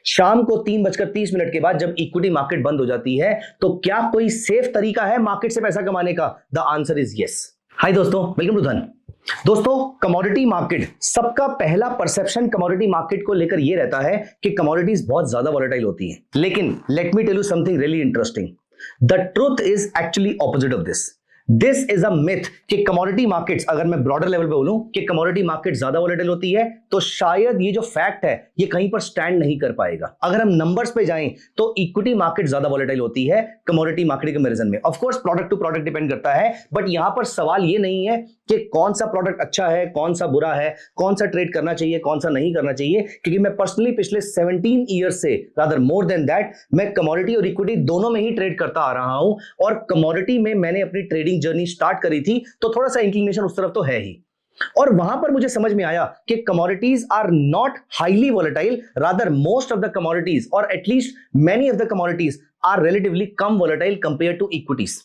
शाम को 3:30 के बाद जब इक्विटी मार्केट बंद हो जाती है, तो क्या कोई सेफ तरीका है मार्केट से पैसा कमाने का? The answer is yes. Hi दोस्तों, वेलकम टू धन। दोस्तों, कमोडिटी मार्केट, सबका पहला परसेप्शन कमोडिटी मार्केट को लेकर यह रहता है कि कमोडिटीज बहुत ज्यादा वॉलेटाइल होती हैं। लेकिन let me tell you something really interesting. The truth is actually opposite of this. This is a myth कि कमोडिटी मार्केट्स, अगर मैं ब्रॉडर लेवल पे बोलूं कि कमोडिटी मार्केट ज्यादा वॉलेटाइल होती है, तो शायद ये जो फैक्ट है ये कहीं पर स्टैंड नहीं कर पाएगा। अगर हम नंबर्स पे जाएं तो इक्विटी मार्केट ज्यादा वॉलेटाइल होती है कमोडिटी मार्केट के कंपैरिजन में। Of course product to product depend करता है, बट यहां पर सवाल ये नहीं है कि कौन सा प्रोडक्ट अच्छा है, कौन सा बुरा है, कौन सा ट्रेड करना चाहिए, कौन सा नहीं करना चाहिए। क्योंकि मैं पर्सनली पिछले 17 ईयर्स से, रादर मोर देन दैट, मैं कमोडिटी और इक्विटी दोनों में ही ट्रेड करता आ रहा हूं। और कमोडिटी में मैंने अपनी ट्रेडिंग जर्नी स्टार्ट करी थी, तो थोड़ा सा इंक्लिनेशन उस तरफ तो है ही। और वहां पर मुझे समझ में आया कि commodities are not highly volatile, rather most of the commodities और at least many of the commodities are relatively कम volatile compare to equities.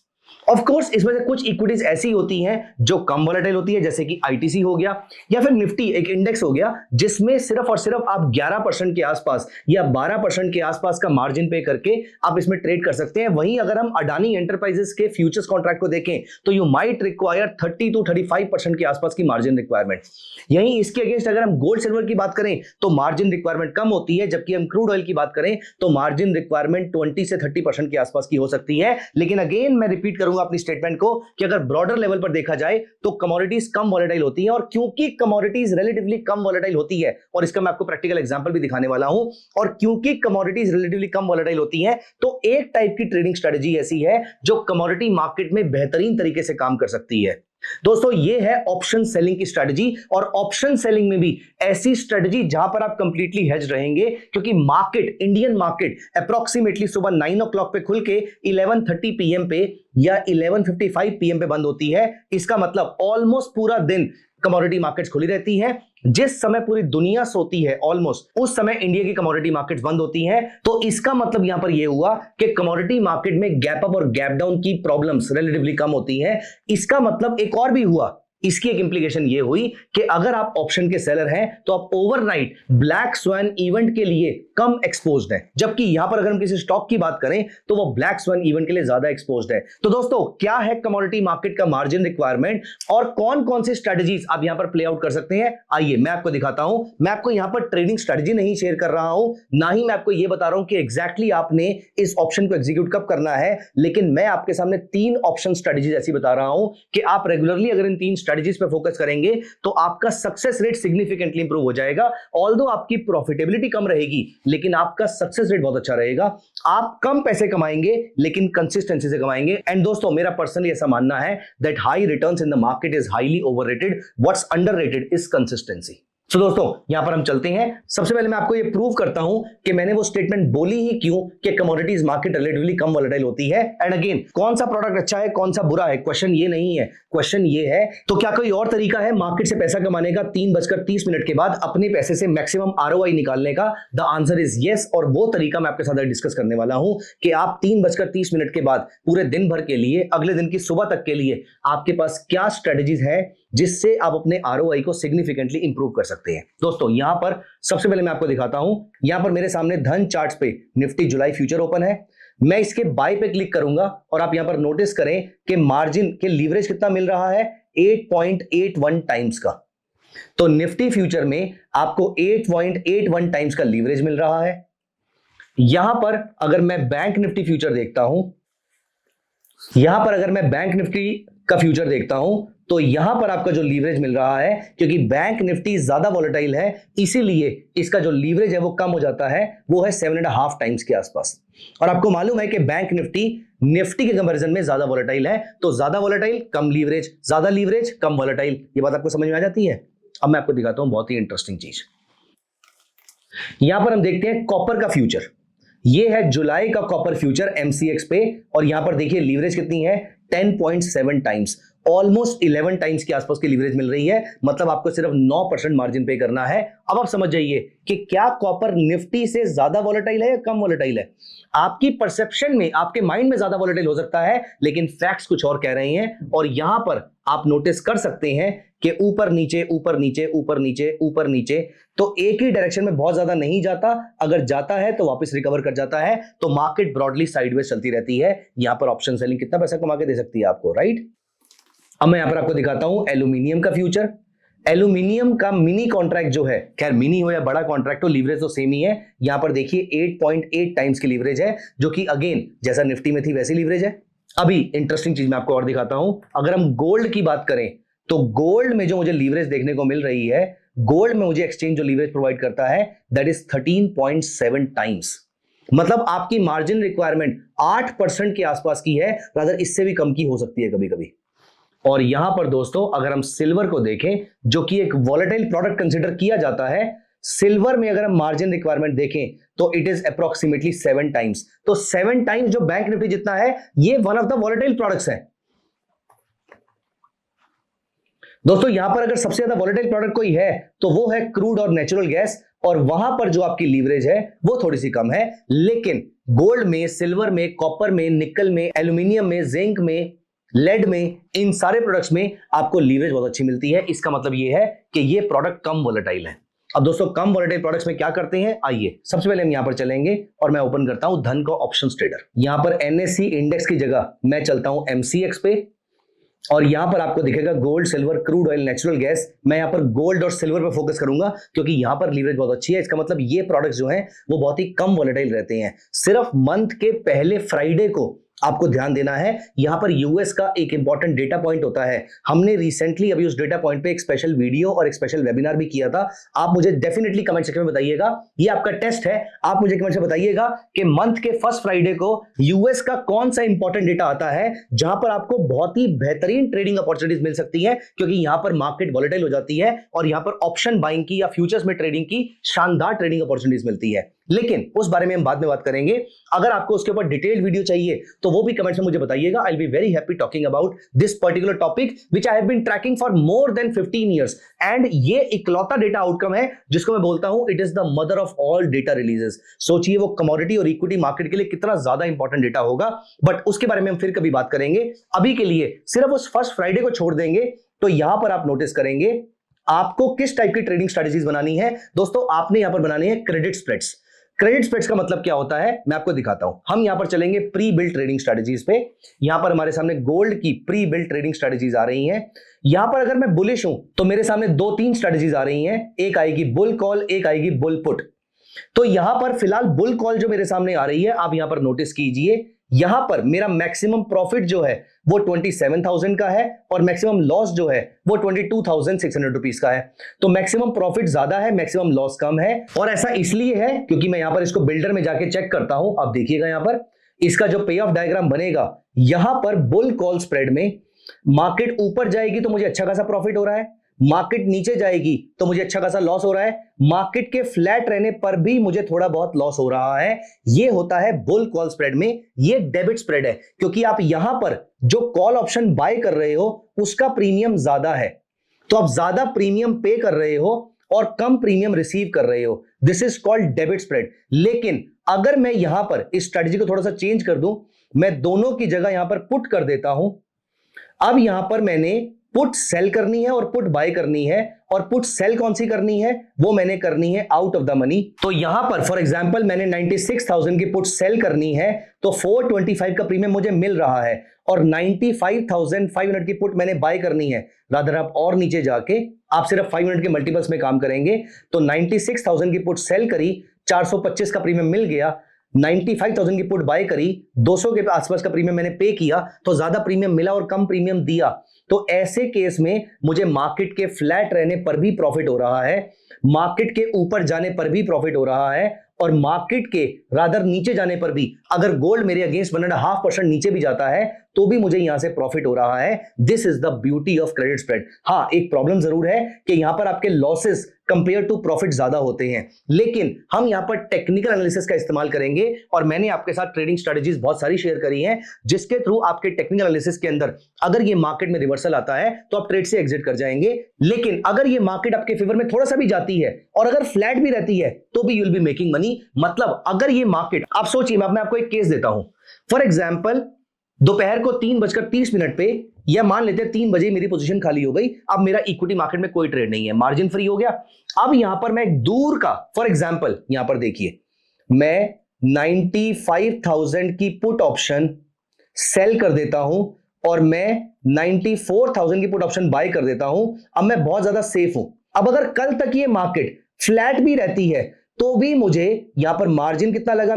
Of course इसमें से कुछ इक्विटीज ऐसी होती हैं जो कम वॉलेटाइल होती है, जैसे कि आईटीसी हो गया या फिर निफ्टी एक इंडेक्स हो गया, जिसमें सिर्फ और सिर्फ आप 11% के आसपास या 12% के आसपास का मार्जिन पे करके आप इसमें ट्रेड कर सकते हैं। वहीं अगर हम अडानी एंटरप्राइजेस के फ्यूचर्स कॉन्ट्रैक्ट को देखें तो यू माइट रिक्वायर 30 to 35% के आसपास की मार्जिन रिक्वायरमेंट। यहीं इसके अगेंस्ट अगर हम गोल्ड सिल्वर की बात करें तो मार्जिन रिक्वायरमेंट कम होती है, जबकि हम क्रूड ऑयल की बात करें तो मार्जिन रिक्वायरमेंट 20 से 30% के आसपास की हो सकती है। लेकिन अगेन मैं रिपीट करूंगा अपनी स्टेटमेंट को कि अगर ब्रॉडर लेवल पर देखा जाए तो कमोडिटीज कम वॉलेटाइल होती हैं। और क्योंकि कमोडिटीज रिलेटिवली कम वॉलेटाइल होती है, और इसका मैं आपको प्रैक्टिकल एग्जांपल भी दिखाने वाला हूं, और क्योंकि कमोडिटीज रिलेटिवली कम वॉलेटाइल होती हैं, तो एक टाइप की ट्रेडिंग स्ट्रेटजी ऐसी है जो कमोडिटी मार्केट में बेहतरीन तरीके से काम कर सकती है। दोस्तों, ये है ऑप्शन सेलिंग की स्ट्रेटजी। और ऑप्शन सेलिंग में भी ऐसी स्ट्रेटजी जहां पर आप कंप्लीटली हेज रहेंगे, क्योंकि मार्केट, इंडियन मार्केट अप्रोक्सीमेटली सुबह 9 o'clock पे खुल के 11:30 PM पे या 11:55 PM पे बंद होती है। इसका मतलब ऑलमोस्ट पूरा दिन कमोडिटी मार्केट्स खुली रहती है। जिस समय पूरी दुनिया सोती है ऑलमोस्ट, उस समय इंडिया की कमोडिटी मार्केट्स बंद होती हैं। तो इसका मतलब यहां पर यह हुआ कि कमोडिटी मार्केट में गैप अप और गैप डाउन की प्रॉब्लम्स रिलेटिवली कम होती हैं। इसका मतलब एक और भी हुआ, इसकी एक इंप्लीकेशन ये हुई कि अगर आप ऑप्शन के सेलर हैं तो आप ओवरनाइट ब्लैक स्वैन इवेंट के लिए कम एक्सपोज्ड हैं, जबकि यहां पर अगर हम किसी स्टॉक की बात करें तो वो ब्लैक स्वैन इवेंट के लिए ज्यादा एक्सपोज्ड है। तो दोस्तों, क्या है कमोडिटी मार्केट का मार्जिन रिक्वायरमेंट और कौन कौन सी स्ट्रेटजीज आप यहां पर प्ले आउट कर सकते हैं, आइए मैं आपको दिखाता हूं। मैं आपको यहां पर ट्रेडिंग स्ट्रेटजी नहीं शेयर कर रहा हूं, ना ही मैं आपको यह बता रहा हूं कि एग्जैक्टली आपने इस ऑप्शन को एग्जीक्यूट कब करना है, लेकिन मैं आपके सामने 3 ऑप्शन स्ट्रेटजीज ऐसी बता रहा हूं कि आप रेगुलरली अगर इन 3 स्ट्रेटजीज पे फोकस करेंगे तो आपका सक्सेस रेट सिग्निफिकेंटली इंप्रूव हो जाएगा। ऑल्दो आपकी प्रॉफिटेबिलिटी कम रहेगी, लेकिन आपका सक्सेस रेट बहुत अच्छा रहेगा। आप कम पैसे कमाएंगे लेकिन कंसिस्टेंसी से कमाएंगे। एंड दोस्तों, मेरा पर्सनली ऐसा मानना है that high returns in the market is highly overrated, what's underrated is consistency. तो दोस्तों, यहां पर हम चलते हैं। सबसे पहले मैं आपको यह प्रूव करता हूं कि मैंने वो स्टेटमेंट बोली ही क्यों कि कमोडिटीज मार्केट रिलेटिवली कम वॉलेटाइल होती है। एंड अगेन, कौन सा प्रोडक्ट अच्छा है, कौन सा बुरा है, क्वेश्चन ये नहीं है। क्वेश्चन ये है, तो क्या कोई और तरीका है मार्केट से पैसा कमाने का 3:30 के बाद अपने पैसे से मैक्सिमम आरओआई निकालने का? The answer is yes. और वो तरीका मैं आपके साथ डिस्कस करने वाला हूं कि आप 3:30 के बाद पूरे दिन भर के लिए, अगले दिन की सुबह तक के लिए आपके पास क्या स्ट्रेटजीज है जिससे आप अपने आरओआई को सिग्निफिकेंटली इंप्रूव कर सकते हैं। दोस्तों, यहां पर सबसे पहले मैं आपको दिखाता हूं। यहां पर मेरे सामने धन चार्ट्स पे निफ्टी जुलाई फ्यूचर ओपन है। मैं इसके बाय पे क्लिक करूंगा और आप यहां पर नोटिस करें कि मार्जिन के लीवरेज कितना मिल रहा है, 8.81 टाइम्स का। तो निफ्टी फ्यूचर में आपको 8.81 टाइम्स का लीवरेज मिल रहा है। यहां पर अगर मैं बैंक निफ्टी फ्यूचर देखता हूं, यहां पर अगर मैं बैंक निफ्टी का फ्यूचर देखता हूं, तो यहां पर आपका जो लीवरेज मिल रहा है, क्योंकि बैंक निफ्टी ज्यादा वॉलेटाइल है, इसीलिए इसका जो लीवरेज है वो कम हो जाता है, वो है 7.5 टाइम्स के आसपास। और आपको मालूम है कि बैंक निफ्टी के कंपैरिजन में ज्यादा वॉलेटाइल है। तो ज्यादा वॉलेटाइल कम लीवरेज, ज्यादा लीवरेज कम वॉलेटाइल। ये बात आपको समझ में आ जाती है? अब मैं आपको दिखाता हूं बहुत ही इंटरेस्टिंग चीज। यहां पर हम देखते हैं कॉपर का फ्यूचर। ये है जुलाई का कॉपर फ्यूचर एमसीएक्स पे, और यहां पर देखिए लीवरेज कितनी है, 10.7 टाइम्स। ऑलमोस्ट 11 टाइम्स के आसपास की लीवरेज मिल रही है, मतलब आपको सिर्फ 9% मार्जिन पे करना है। अब आप समझ जाइए कि क्या कॉपर निफ्टी से ज्यादा वॉलेटाइल है या कम वॉलेटाइल है। आपकी परसेप्शन में, आपके माइंड में ज्यादा वॉलेटाइल हो सकता है, लेकिन फैक्ट्स कुछ और कह रहे हैं। और यहां पर आप नोटिस कर सकते हैं कि ऊपर नीचे ऊपर नीचे ऊपर नीचे ऊपर नीचे, तो एक ही डायरेक्शन में बहुत ज्यादा नहीं जाता, अगर जाता है तो वापस रिकवर कर जाता है। तो मार्केट ब्रॉडली साइडवेज चलती रहती है। यहां पर ऑप्शन सेलिंग कितना पैसा कमा के दे सकती है आपको, राइट। अब मैं यहां पर आपको दिखाता हूं एल्यूमिनियम का फ्यूचर। एल्यूमिनियम का मिनी कॉन्ट्रैक्ट जो है, खैर मिनी हो या बड़ा कॉन्ट्रैक्ट हो, लीवरेज तो सेम ही है। यहां पर देखिए 8.8 टाइम्स की लीवरेज है, जो कि अगेन जैसा निफ्टी में थी वैसी लीवरेज है। अभी इंटरेस्टिंग चीज मैं आपको और दिखाता हूं। अगर हम गोल्ड की बात करें तो गोल्ड में जो मुझे लीवरेज देखने को मिल रही है, गोल्ड में मुझे एक्सचेंज जो लीवरेज प्रोवाइड करता है दैट इज 13.7 टाइम्स। मतलब आपकी मार्जिन रिक्वायरमेंट 8% के आसपास की है, रादर इससे भी कम की हो सकती है कभी कभी। और यहां पर दोस्तों अगर हम सिल्वर को देखें, जो कि एक वॉलेटाइल प्रोडक्ट कंसीडर किया जाता है, सिल्वर में अगर हम मार्जिन रिक्वायरमेंट देखें तो इट इज अप्रोक्सीमेटली 7 टाइम्स। तो 7 टाइम्स जो बैंक निफ्टी जितना है, ये one of the volatile products है दोस्तों। यहां पर अगर सबसे ज्यादा वॉलेटाइल प्रोडक्ट कोई है तो वो है क्रूड और नेचुरल गैस, और वहां पर जो आपकी लीवरेज है वो थोड़ी सी कम है। लेकिन गोल्ड में, सिल्वर में, कॉपर में, निकल में, एल्यूमिनियम में, जिंक में, लेड में, इन सारे प्रोडक्ट्स में आपको लीवरेज बहुत अच्छी मिलती है। इसका मतलब ये है कि ये प्रोडक्ट कम वॉलेटाइल है। अब दोस्तों कम वॉलेटाइल प्रोडक्ट्स में क्या करते हैं, आइए सबसे पहले हम यहां पर चलेंगे और मैं ओपन करता हूं धन का ऑप्शंस ट्रेडर। यहां पर एनएससी इंडेक्स की जगह मैं चलता हूं एमसीएक्स पे, और यहां पर आपको दिखेगा gold, silver, crude oil, natural gas. मैं यहां पर गोल्ड और सिल्वर पे फोकस करूंगा क्योंकि यहां पर लीवरेज बहुत अच्छी है। इसका मतलब ये प्रोडक्ट्स जो हैं वो बहुत ही कम वॉलेटाइल रहते हैं। सिर्फ मंथ के पहले फ्राइडे को आपको ध्यान देना है। यहां पर यूएस का एक इंपॉर्टेंट डेटा पॉइंट होता है। हमने रिसेंटली अभी उस डेटा पॉइंट पे एक स्पेशल वीडियो और एक स्पेशल वेबिनार भी किया था। आप मुझे डेफिनेटली कमेंट सेक्शन में बताइएगा, ये आपका टेस्ट है। आप मुझे कमेंट से बताइएगा कि मंथ के फर्स्ट फ्राइडे को यूएस का कौन सा इंपॉर्टेंट डेटा आता है जहां पर आपको बहुत ही बेहतरीन ट्रेडिंग अपॉर्चुनिटीज मिल सकती है, क्योंकि यहां पर मार्केट वॉलेटाइल हो जाती है और यहां पर ऑप्शन बाइंग की या फ्यूचर्स में ट्रेडिंग की शानदार ट्रेडिंग अपॉर्चुनिटीज मिलती है। लेकिन उस बारे में हम बाद में बात करेंगे। अगर आपको उसके ऊपर डिटेल्ड वीडियो चाहिए तो वो भी कमेंट्स में मुझे बताइएगा। I will be very happy talking about this particular topic which I have been tracking for more than 15 years. And ये इकलौता डेटा आउटकम है जिसको मैं बोलता हूं it is the mother of all data releases. सोचिए वो कमोडिटी और इक्विटी मार्केट के लिए कितना ज्यादा इंपॉर्टेंट डेटा होगा, बट उसके बारे में हम फिर कभी बात करेंगे। अभी के लिए सिर्फ उस फर्स्ट फ्राइडे को छोड़ देंगे। तो यहां पर आप नोटिस करेंगे आपको किस टाइप की ट्रेडिंग स्ट्रेटजीज बनानी है। दोस्तों आपने यहां पर बनानी है क्रेडिट स्प्रेड्स। क्रेडिट स्प्रेड्स का मतलब क्या होता है मैं आपको दिखाता हूं। हम यहां पर चलेंगे प्री बिल्ड ट्रेडिंग स्ट्रेटजीज पे। यहां पर हमारे सामने गोल्ड की प्री बिल्ड ट्रेडिंग स्ट्रेटजीज आ रही हैं। यहां पर अगर मैं बुलिश हूं तो मेरे सामने 2-3 स्ट्रेटजीज आ रही हैं, एक आएगी बुल कॉल, एक आएगी बुल पुट। तो यहां पर फिलहाल बुल कॉल जो मेरे सामने आ रही है, आप यहां पर नोटिस कीजिए, यहां पर मेरा मैक्सिमम प्रॉफिट जो है वो 27,000 का है और मैक्सिमम लॉस जो है वो 22,600 रुपीज का है। तो मैक्सिमम प्रॉफिट ज्यादा है, मैक्सिमम लॉस कम है। और ऐसा इसलिए है क्योंकि मैं यहां पर इसको बिल्डर में जाके चेक करता हूं। आप देखिएगा यहां पर इसका जो पे ऑफ डायग्राम बनेगा, यहां पर बुल कॉल स्प्रेड में मार्केट ऊपर जाएगी तो मुझे अच्छा खासा प्रॉफिट हो रहा है, मार्केट नीचे जाएगी तो मुझे अच्छा खासा लॉस हो रहा है, मार्केट के फ्लैट रहने पर भी मुझे थोड़ा बहुत लॉस हो रहा है। ये होता है बुल कॉल स्प्रेड में। ये डेबिट स्प्रेड है क्योंकि आप यहां पर जो कॉल ऑप्शन बाय कर रहे हो उसका प्रीमियम ज्यादा है, तो आप ज्यादा प्रीमियम पे कर रहे हो और कम प्रीमियम रिसीव कर रहे हो। This is called debit spread. लेकिन अगर मैं यहां पर इस स्ट्रेटजी को थोड़ा सा चेंज कर दूं, मैं दोनों की जगह यहां पर पुट कर देता हूं। अब यहां पर मैंने पुट सेल करनी है और पुट बाय करनी है, और पुट सेल कौन सी करनी है वो मैंने करनी है आउट ऑफ द मनी। तो यहां पर फॉर एग्जांपल मैंने 96,000 की पुट सेल करनी है तो 425 का प्रीमियम मुझे मिल रहा है, और 95,500 की पुट मैंने बाय करनी है। रादर आप और नीचे जाके आप सिर्फ 500 के मल्टीपल्स में काम करेंगे तो 96,000 की पुट सेल करी, 425 का प्रीमियम मिल गया। 95,000 की पुट बाय करी, 200 के आसपास का प्रीमियम मैंने पे किया, तो ज्यादा प्रीमियम मिला और कम प्रीमियम दिया। तो ऐसे केस में मुझे मार्केट के फ्लैट रहने पर भी प्रॉफिट हो रहा है, मार्केट के ऊपर जाने पर भी प्रॉफिट हो रहा है, और मार्केट के रादर नीचे जाने पर भी, अगर गोल्ड मेरे अगेंस्ट 1.5% नीचे भी जाता है तो भी मुझे यहां से प्रॉफिट हो रहा है। This is the beauty of credit spread. हाँ, एक प्रॉब्लम जरूर है कि यहां पर आपके लॉसेस कंपेयर टू प्रॉफिट ज्यादा होते हैं। लेकिन हम यहां पर टेक्निकल एनालिसिस का इस्तेमाल करेंगे और मैंने आपके साथ ट्रेडिंग स्ट्रेटजीज बहुत सारी शेयर करी हैं, जिसके थ्रू आपके टेक्निकल एनालिसिस के अंदर अगर ये मार्केट में रिवर्सल आता है तो आप ट्रेड से एग्जिट कर जाएंगे। लेकिन अगर ये मार्केट आपके फेवर में थोड़ा सा भी जाती है और अगर फ्लैट भी रहती है तो भी you will be making money. मतलब अगर ये मार्केट, आप सोचिए, मैं आपको एक केस देता हूं। फॉर एग्जाम्पल, दोपहर को 3:30 पे, या मान लेते हैं 3 बजे मेरी पोजीशन खाली हो गई, अब मेरा इक्विटी मार्केट में कोई ट्रेड नहीं है, मार्जिन फ्री हो गया। अब यहां पर मैं एक दूर का, फॉर एग्जाम्पल यहां पर देखिए, मैं 95,000 की पुट ऑप्शन सेल कर देता हूं और मैं 94,000 की पुट ऑप्शन बाय कर देता हूं। अब मैं बहुत ज्यादा सेफ हूं। अब अगर कल तक ये मार्केट फ्लैट भी रहती है तो भी मुझे यहां पर मार्जिन कितना लगा,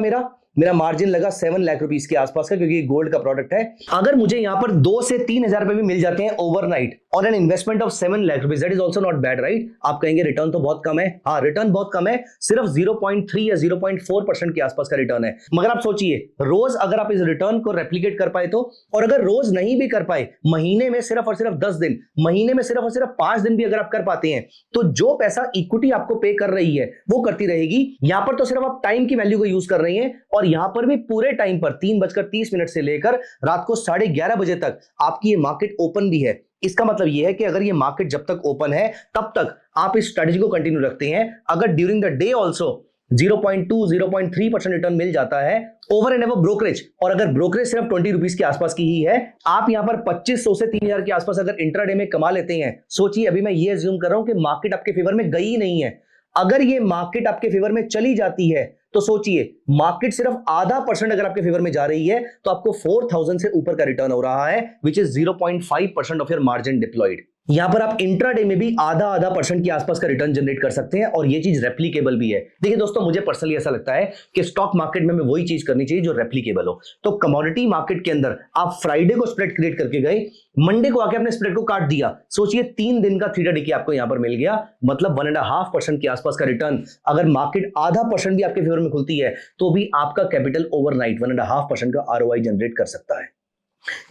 मेरा मार्जिन लगा 7 लाख रुपीस के आसपास का, क्योंकि गोल्ड का प्रोडक्ट है। अगर मुझे यहां पर 2 से 3 हजार रुपए भी मिल जाते हैं ओवरनाइट और an investment of 7 lakh rupees, that is also not bad, right. आप कहेंगे रिटर्न तो बहुत कम है। हाँ, रिटर्न बहुत कम है, सिर्फ 0.3 या 0.4% के आसपास का रिटर्न है। मगर आप सोचिए, रोज अगर आप इस रिटर्न को रेप्लिकेट कर पाए तो, और अगर रोज नहीं भी कर पाए, महीने में सिर्फ और सिर्फ 10 दिन, महीने में सिर्फ और सिर्फ 5 दिन भी अगर आप कर पाते हैं, तो जो पैसा इक्विटी आपको पे कर रही है वो करती रहेगी। यहां पर तो सिर्फ आप टाइम की वैल्यू को यूज कर रही हैं, और यहां पर भी पूरे टाइम पर 3:30 से लेकर रात को 11:30 बजे तक आपकी ये मार्केट ओपन भी है। इसका मतलब यह है कि अगर ये मार्केट जब तक ओपन है तब तक आप इस स्ट्रेटजी को कंटिन्यू रखते हैं। अगर during the day also 0.2 0.3% return मिल जाता है ओवर एंड एवर ब्रोकरेज, और अगर ब्रोकरेज सिर्फ 20 रुपीस के आसपास की ही है, आप यहां पर 2500 से 3000 के आसपास अगर इंट्राडे में कमा लेते हैं। सोचिए, अभी मैं ये अज्यूम कर रहा हूं कि मार्केट आपके फेवर में गई ही नहीं है। अगर ये मार्केट आपके फेवर में चली जाती है तो सोचिए, मार्केट सिर्फ आधा % अगर आपके फेवर में जा रही है तो आपको 4000 से ऊपर का रिटर्न हो रहा है, which is 0.5% of your margin deployed. यहां पर आप इंट्राडे में भी आधा % के आसपास का रिटर्न जनरेट कर सकते हैं, और ये चीज रेप्लिकेबल भी है। देखिए दोस्तों, मुझे पर्सनली ऐसा लगता है कि स्टॉक मार्केट में वही चीज करनी चाहिए जो रेप्लिकेबल हो। तो कमोडिटी मार्केट के अंदर आप फ्राइडे को स्प्रेड क्रिएट करके गए, मंडे को आके अपने स्प्रेड को काट दिया, सोचिए 3 दिन का थीटा डिके आपको यहां पर मिल गया, मतलब 1.5% के आसपास का रिटर्न। अगर मार्केट आधा % भी आपके फेवर में खुलती है तो भी आपका कैपिटल ओवरनाइट 1.5% का आरओआई जनरेट कर सकता है।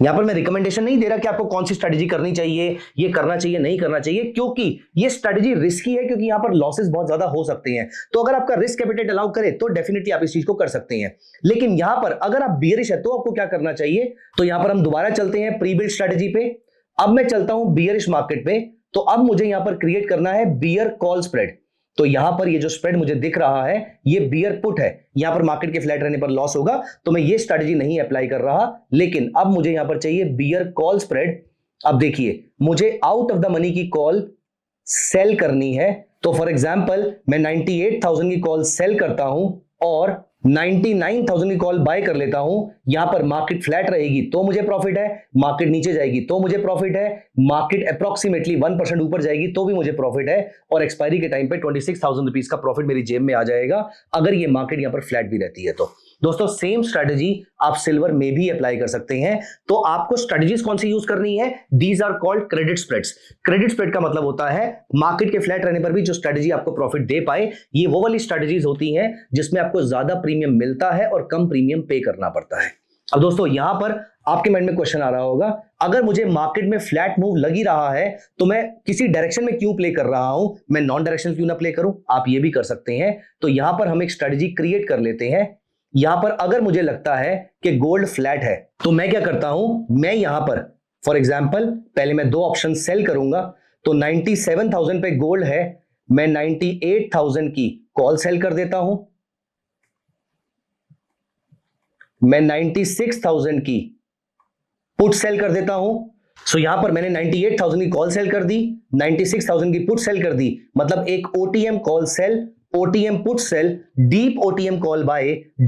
यहां पर मैं रिकमेंडेशन नहीं दे रहा कि आपको कौन सी स्ट्रेटजी करनी चाहिए, ये करना चाहिए नहीं करना चाहिए, क्योंकि ये स्ट्रेटजी रिस्की है, क्योंकि यहां पर लॉसेस बहुत ज्यादा हो सकते हैं। तो अगर आपका रिस्क कैपिटल अलाउ करे तो डेफिनेटली आप इस चीज को कर सकते हैं। लेकिन यहां पर अगर आप बियरिश है तो आपको क्या करना चाहिए, तो यहां पर हम दोबारा चलते हैं प्री बिल्ड स्ट्रेटजी पे। अब मैं चलता हूं बियरिश मार्केट पे, तो अब मुझे यहां पर क्रिएट करना है बियर कॉल स्प्रेड। तो यहां पर ये जो स्प्रेड मुझे दिख रहा है ये बियर पुट है, यहां पर मार्केट के फ्लैट रहने पर लॉस होगा, तो मैं ये स्ट्रेटजी नहीं अप्लाई कर रहा। लेकिन अब मुझे यहां पर चाहिए बियर कॉल स्प्रेड। अब देखिए, मुझे आउट ऑफ द मनी की कॉल सेल करनी है। तो फॉर एग्जांपल, मैं 98,000 की कॉल सेल करता हूं और 99,000 की कॉल बाय कर लेता हूं। यहां पर मार्केट फ्लैट रहेगी तो मुझे प्रॉफिट है, मार्केट नीचे जाएगी तो मुझे प्रॉफिट है, मार्केट अप्रोक्सीमेटली 1% ऊपर जाएगी तो भी मुझे प्रॉफिट है, और एक्सपायरी के टाइम पे 26,000 रुपीज का प्रॉफिट मेरी जेब में आ जाएगा, अगर ये मार्केट यहां पर फ्लैट भी रहती है तो। दोस्तों, सेम स्ट्रेटजी आप सिल्वर में भी अप्लाई कर सकते हैं। तो आपको स्ट्रेटजीज कौन सी यूज करनी है? These are called credit spreads. Credit spread का मतलब होता है मार्केट के फ्लैट रहने पर भी जो स्ट्रेटजी आपको प्रॉफिट दे पाए। ये वो वाली स्ट्रेटजीज होती हैं जिसमें आपको ज्यादा प्रीमियम मिलता है और कम प्रीमियम पे करना पड़ता है। अब दोस्तों, यहां पर आपके माइंड में क्वेश्चन आ रहा होगा, अगर मुझे मार्केट में फ्लैट मूव लग ही रहा है तो मैं किसी डायरेक्शन में क्यों प्ले कर रहा हूं, मैं नॉन डायरेक्शनल क्यों ना प्ले करूं? आप ये भी कर सकते हैं। तो यहां पर हम एक स्ट्रेटजी क्रिएट कर लेते हैं। यहां पर अगर मुझे लगता है कि गोल्ड फ्लैट है तो मैं क्या करता हूं, मैं यहां पर फॉर एग्जांपल पहले मैं 2 ऑप्शन सेल करूंगा। तो 97,000 पे गोल्ड है, मैं 98,000 की कॉल सेल कर देता हूं, मैं 96,000 की पुट सेल कर देता हूं। सो यहां पर मैंने 98,000 की कॉल सेल कर दी, 96,000 की पुट सेल कर दी, मतलब एक OTM call sell, OTM put sell, deep OTM call buy,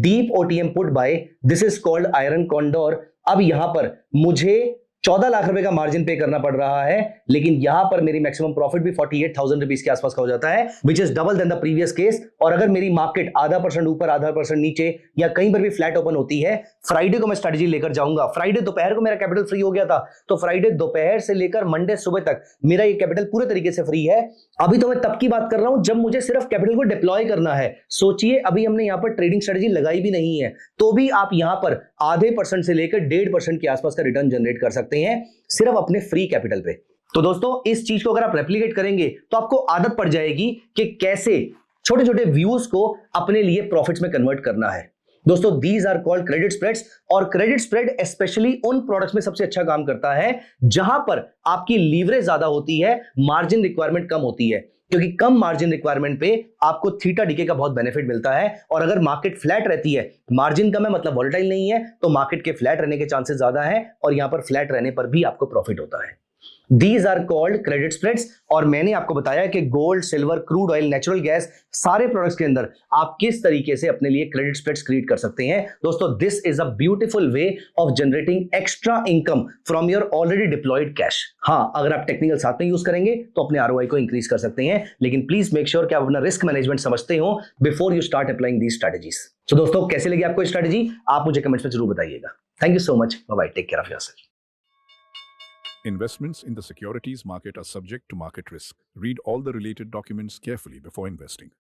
deep OTM put buy, this is called iron condor। अब यहां पर मुझे 14 लाख रुपए का मार्जिन पे करना पड़ रहा है, लेकिन यहां पर मेरी मैक्सिमम प्रॉफिट भी 48,000 रुपीज के आसपास का हो जाता है, which is double than the previous case. और अगर मेरी मार्केट आधा % ऊपर आधा % नीचे या कहीं पर भी फ्लैट ओपन होती है, फ्राइडे को मैं स्ट्रेटजी लेकर जाऊंगा। फ्राइडे दोपहर को मेरा कैपिटल फ्री हो गया था, तो फ्राइडे दोपहर से लेकर मंडे सुबह तक मेरा ये कैपिटल पूरे तरीके से फ्री है। अभी तो मैं तब की बात कर रहा हूं जब मुझे सिर्फ कैपिटल को डिप्लॉय करना है। सोचिए, अभी हमने यहां पर ट्रेडिंग स्ट्रेटजी लगाई भी नहीं है, तो भी आप यहां पर आधे % से लेकर 1.5% के आसपास का रिटर्न जनरेट कर सकते हैं सिर्फ अपने फ्री कैपिटल पे। तो दोस्तों इस चीज को अगर आप रेप्लिकेट करेंगे तो आपको आदत पड़ जाएगी कि कैसे छोटे छोटे व्यूज को अपने लिए प्रॉफिट्स में कन्वर्ट करना है। दोस्तों these are called credit spreads, और क्रेडिट स्प्रेड स्पेशली उन प्रोडक्ट्स में सबसे अच्छा काम करता है जहां पर आपकी लीवरेज ज्यादा होती है, मार्जिन रिक्वायरमेंट कम होती है, क्योंकि कम मार्जिन रिक्वायरमेंट पे आपको थीटा डीके का बहुत बेनिफिट मिलता है। और अगर मार्केट फ्लैट रहती है, मार्जिन कम है मतलब वॉलेटाइल नहीं है, तो मार्केट के फ्लैट रहने के चांसेस ज्यादा है, और यहां पर फ्लैट रहने पर भी आपको प्रॉफिट होता है। These are called credit spreads। और मैंने आपको बताया कि gold, silver, crude oil, natural gas, सारे प्रोडक्ट्स के अंदर आप किस तरीके से अपने लिए क्रेडिट स्प्रेड्स क्रिएट कर सकते हैं। दोस्तों this is a beautiful way of generating extra income from your already deployed cash. हाँ, अगर आप टेक्निकल साथ में यूज करेंगे तो अपने आरओआई को इंक्रीज कर सकते हैं, लेकिन प्लीज मेक श्योर कि आप अपना रिस्क मैनेजमेंट समझते हो before you start applying these strategies. So दोस्तों कैसे लगी आपको स्ट्रेटजी, आप मुझे कमेंट्स में जरूर बताइएगा। Thank you so much, bye bye, take care of yourself. Investments in the securities market are subject to market risk. Read all the related documents carefully before investing.